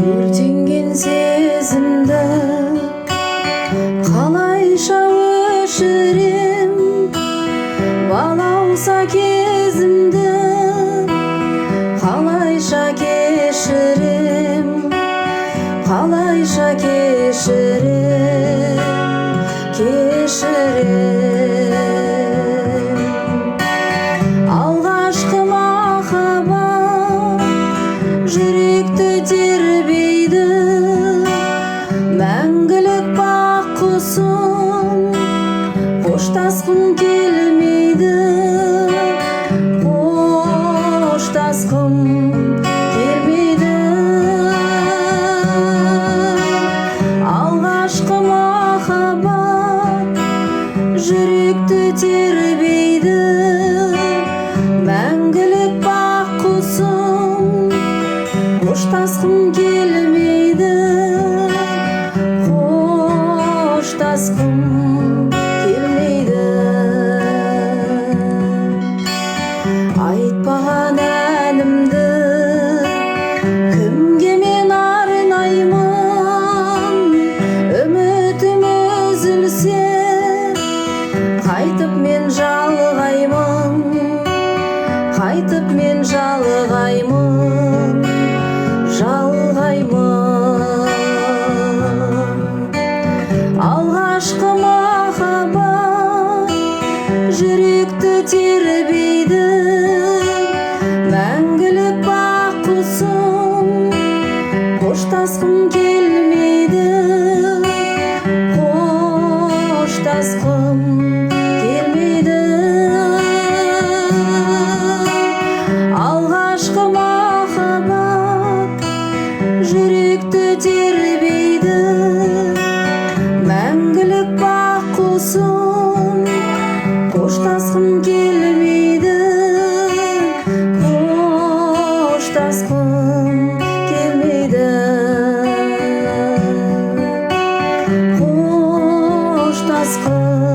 өртенген сезімді қалайша өшірем, балауса кезімді қалайша кешірем, қалайша кешірем, кешірем. Алғашқы махаббат жүректі тербейді, мәңгілік бақ құсым қоштасқым келмейді, қоштасқым келмейді. Алғашқы махаббат жүректі тербейді, мәңгілік бақ құсым қоштасқым келмейді, қоштасқым келмейді. Айтпаған әнімді кімге мен арнаймын, үмітім үзілсе қайтып мен жалғаймын, қайтып мен жалғаймын, жалғаймын. Алғашқы махаббат жүректі тербейді, мәңгілік бақ құсым қоштасқым келмейді, қоштасқым келмейді. Алғашқы махаббат жүректі тербейді, мәңгілік бақ құсым қоштасқым келмейді, қоштасқым келмейді, қоштасқым